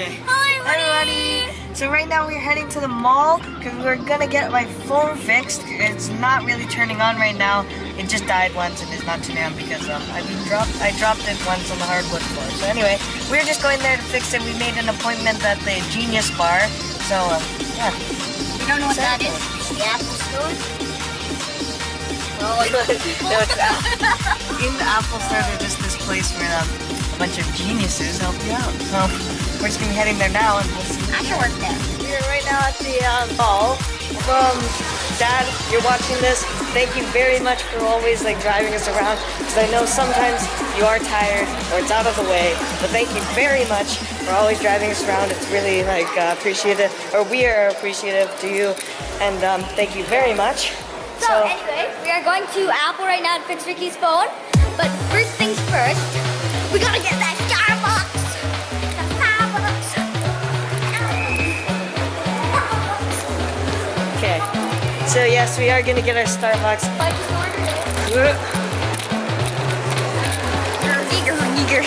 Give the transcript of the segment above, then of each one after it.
Okay. Hi, everybody. So right now we're heading to the mall because we're gonna get my phone fixed. It's not really turning on right now. It just died once and it's not turning on because I dropped it once on the hardwood floor. So anyway, we're just going there to fix it. We made an appointment at the Genius Bar. So yeah. You don't know what that is? The Apple Store? Oh, no, it's in the Apple Store. There's just this place where a bunch of geniuses help you out. So we're just gonna be heading there now, and we'll see. I can work there. We're right now at the mall. Dad, you're watching this. Thank you very much for always driving us around. Because I know sometimes you are tired or it's out of the way. But thank you very much for always driving us around. It's really appreciative, or we are appreciative to you. And thank you very much. So anyway, we are going to Apple right now to fix Ricky's phone. But first things first, we gotta get that Starbucks. The Starbucks. Okay. So yes, we are gonna get our Starbucks. I just ordered it. Eager.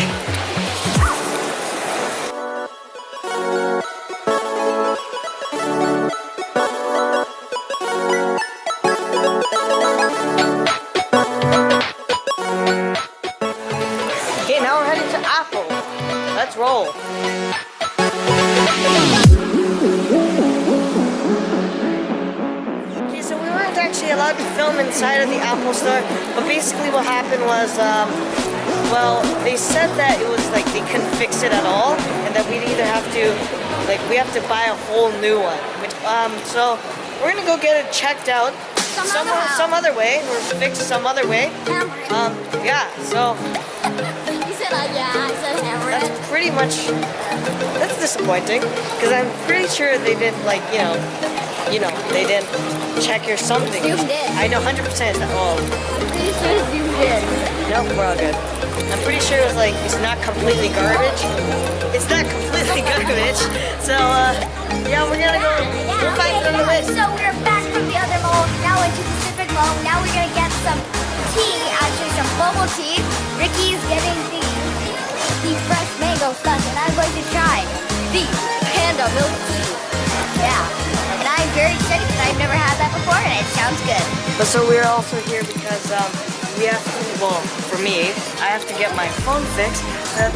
Okay, now we're heading to Apple. Let's roll. Okay, so we weren't actually allowed to film inside of the Apple Store, but basically what happened was, well, they said that it was they couldn't fix it at all, and that we'd either have to, we have to buy a whole new one. Which, so we're gonna go get it checked out some other way, or fixed some other way. Yeah, so. That's pretty much, that's disappointing, because I'm pretty sure they didn't they didn't check or something. You did. I know 100% that, I'm pretty sure you did. Nope, we're all good. I'm pretty sure it was it's not completely garbage. It's not completely garbage. So, yeah, we're gonna go, we'll find it on the list. So we're back from the other mall, now into Pacific Mall. Now we're gonna get some tea, actually some bubble tea. Ricky is getting the fresh mango stuff, and I'm going to try the panda milk tea. Yeah, and I'm very excited because I've never had that before, and it sounds good. But so we're also here because we have to, well, for me, I have to get my phone fixed.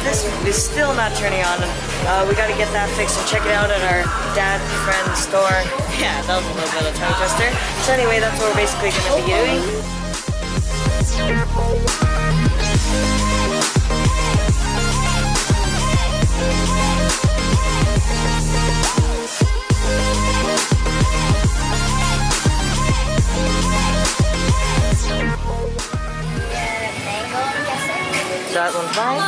This is still not turning on, and we gotta get that fixed and check it out at our dad friend store. Yeah, that was a little bit of a tongue twister. So anyway, that's what we're basically gonna be doing. That one's fine.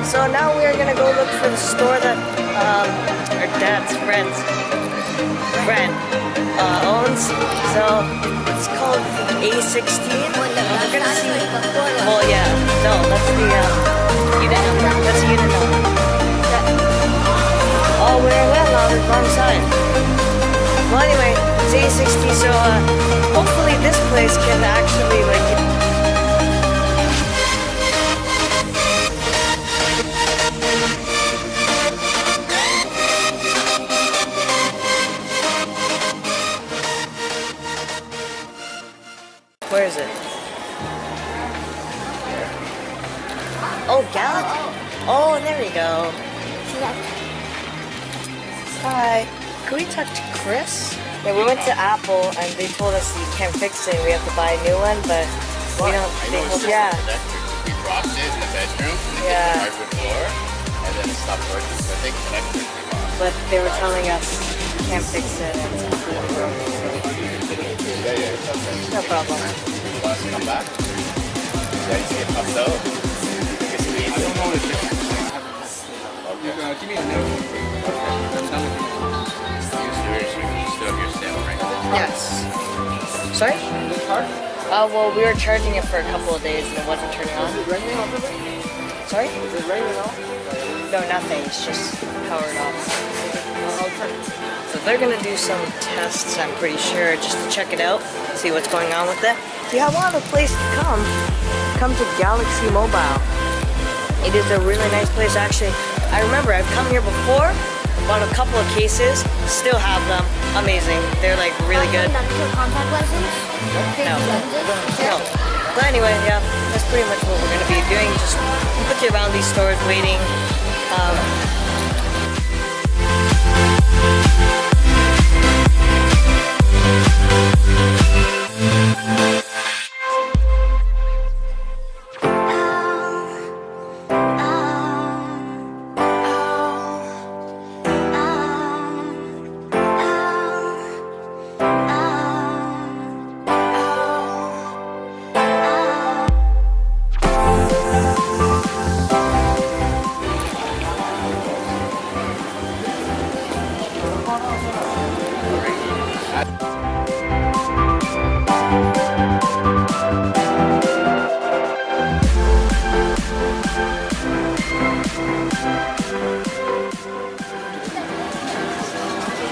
So now we are gonna go look for the store that our dad's friend owns. So it's called A16. We're gonna see. Well, yeah, no, that's the unit number. That's the unit number. Oh, well, the wrong side. Well, anyway, it's A16. So hopefully this place can actually Where is it? Oh, Galaxy. Oh, there we go. Hi. Can we talk to Chris? Yeah, we went to Apple and they told us you can't fix it. We have to buy a new one, but we don't. Yeah. We dropped it in the bedroom. Yeah. The hardwood floor, and then it stopped working. So I think connected. But they were telling us you can't fix it. Yeah, it's okay. No problem. You want us to come back? Yeah, you see it popped out. I don't know if it's okay. Give me a note. You still have your sale, right? Yes. Sorry? Well, we were charging it for a couple of days and it wasn't turning on. Sorry? Is it raining off? No, nothing. It's just powered off. So they're gonna do some tests, I'm pretty sure, just to check it out, see what's going on with it. If you want a place to come to Galaxy Mobile. It is a really nice place. Actually, I remember I've come here before, bought a couple of cases, still have them. Amazing. They're like really good. Contact lessons? No. No. But anyway, yeah, that's pretty much what we're gonna be doing. Just looking around these stores, waiting.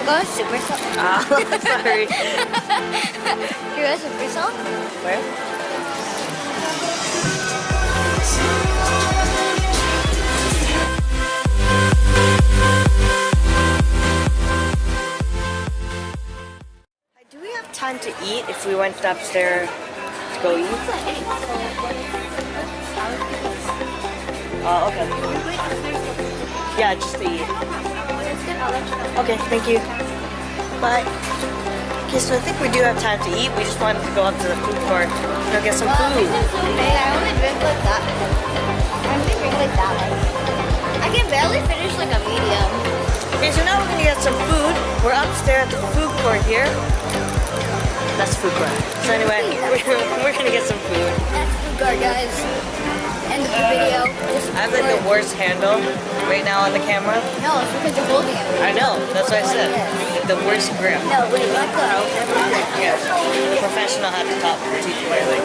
Go Supercell. Sorry. You go Supercell? Where? Do we have time to eat if we went upstairs to go eat? Oh, okay. Yeah, just to eat. Okay, thank you. Bye. Okay, so I think we do have time to eat. We just wanted to go up to the food court and get some food. I only drink like that. I only drink like that. I can barely finish like a medium. Okay, so now we're gonna get some food. We're upstairs at the food court here. That's the food court. So anyway, we're gonna get some food. That's food court, guys. End of the video. I have like the worst handle right now on the camera. No, it's because you're holding it. I know, that's what I said. The worst grip. No, wait, let go. Yeah. Professional had to top teach clearly.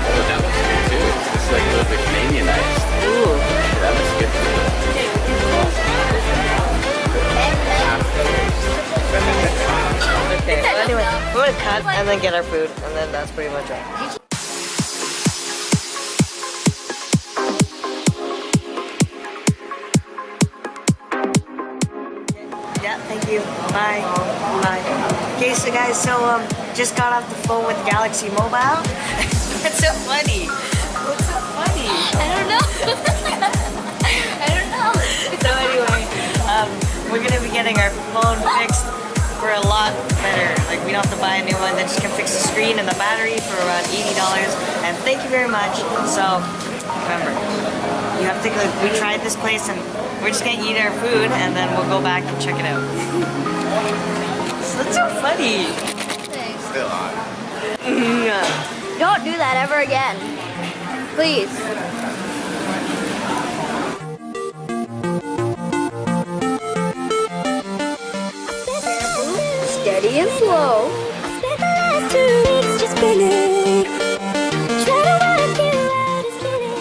Oh, that looks good too. It's like a little bit Canadianized. Ooh. That looks good too. Okay, well anyway, we're gonna cut and then get our food, and then that's pretty much it. Yeah, thank you. Bye. Bye. Okay, so guys, just got off the phone with Galaxy Mobile. That's so funny. What's so funny? I don't know. I don't know. So anyway, we're gonna be getting our phone fixed for a lot better. Like we don't have to buy a new one that just can fix the screen and the battery for around $80. And thank you very much. So remember, you have to go. We tried this place and we're just gonna eat our food and then we'll go back and check it out. So that's so funny. Thanks. Still on. Don't do that ever again. Please. Steady and slow. Spent the last 2 weeks just spinning. Try to work you out is kidding.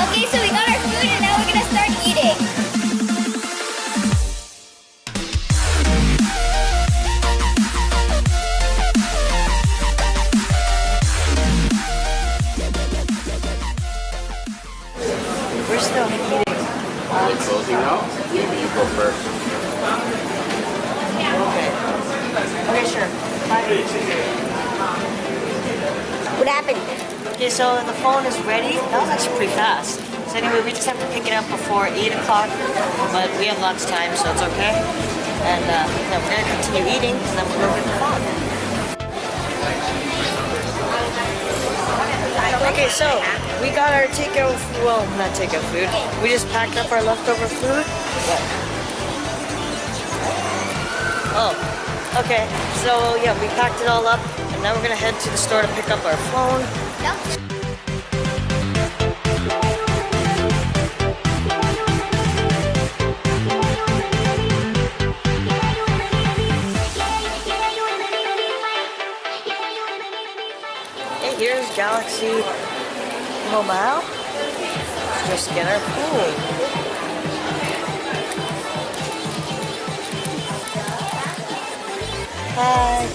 Okay, so we got our food and now we're gonna start eating. We're still eating. Are they closing now? Maybe you go first. Okay. Okay, sure. Bye. What happened? Okay, so the phone is ready. That was actually pretty fast. So anyway, we just have to pick it up before 8 o'clock, but we have lots of time, so it's okay. And yeah, we're gonna continue eating, and then we'll go get the phone. Okay, so we got our takeout, well, not takeout food. We just packed up our leftover food. Oh, okay. So yeah, we packed it all up, and now we're gonna head to the store to pick up our phone. No. Galaxy Mobile. Just get our phone. Hi.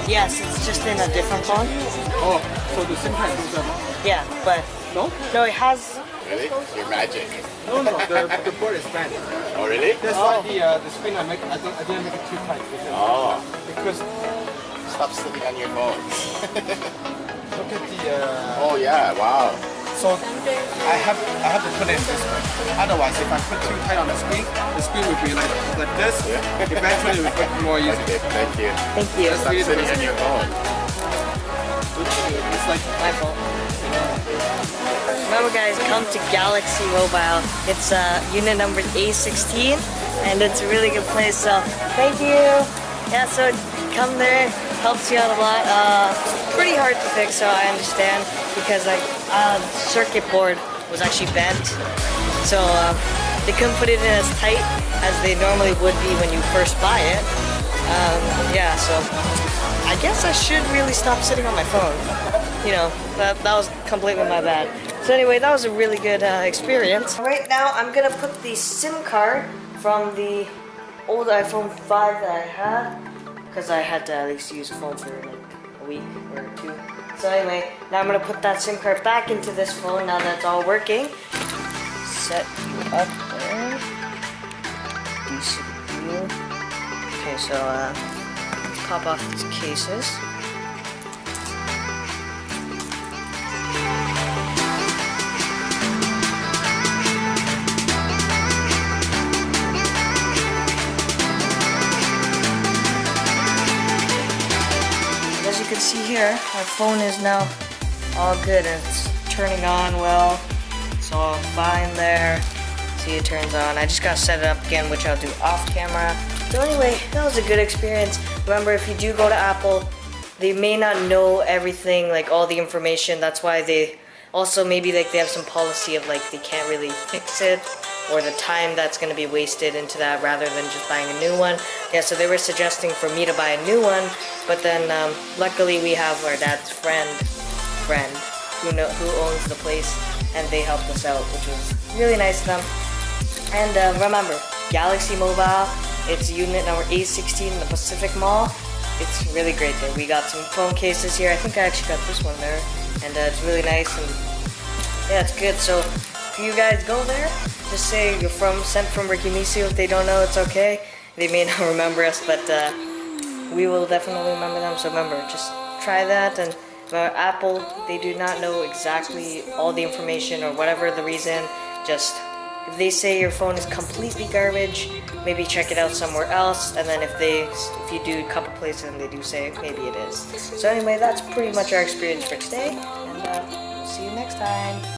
Yes, it's just in a different phone. Oh, so the SIM card goes up. Yeah, but No? no, it has. Really? Your magic. No, the board is bent. Oh, really? That's why the screen I didn't make it too tight because Stop sitting on your phone. look at the Oh, yeah. Wow. so I have to put it this way. Otherwise, if I put too tight on the screen would be like this. Eventually, it would get more easy. Okay, thank you. Thank you. Stop sitting on your phone. It's like My phone. Remember, guys, come to Galaxy Mobile. It's unit number A16, and it's a really good place. So, thank you. Yeah, so come there. Helps you out a lot. Pretty hard to fix, so I understand, because like circuit board was actually bent, so they couldn't put it in as tight as they normally would be when you first buy it. Yeah, so I guess I should really stop sitting on my phone. You know, that was completely my bad. So anyway, that was a really good experience. Right now, I'm gonna put the SIM card from the old iPhone 5 that I had, because I had to at least use a phone for like a week or two. So anyway, now I'm gonna put that SIM card back into this phone now that it's all working. Set you up there. Decent view. Okay, so pop off these cases. As you can see here, our phone is now all good and it's turning on well. It's all fine there. See, it turns on. I just gotta set it up again, which I'll do off camera. So anyway, that was a good experience. Remember, if you do go to Apple, they may not know everything, like all the information. That's why they also maybe like they have some policy of like they can't really fix it, or the time that's going to be wasted into that rather than just buying a new one. Yeah, so they were suggesting for me to buy a new one, but then luckily we have our dad's friend who owns the place, and they helped us out, which was really nice of them. And remember, Galaxy Mobile, it's unit number A16 in the Pacific Mall. It's really great there. We got some phone cases here. I think I actually got this one there, and it's really nice, and yeah, it's good. So if you guys go there, just say you're sent from RiKiMiSu. If they don't know, it's okay. They may not remember us, but we will definitely remember them. So remember, just try that. And Apple, they do not know exactly all the information or whatever the reason. Just if they say your phone is completely garbage, maybe check it out somewhere else. And then if you do a couple places and they do say maybe it is. So anyway, that's pretty much our experience for today. And we'll see you next time.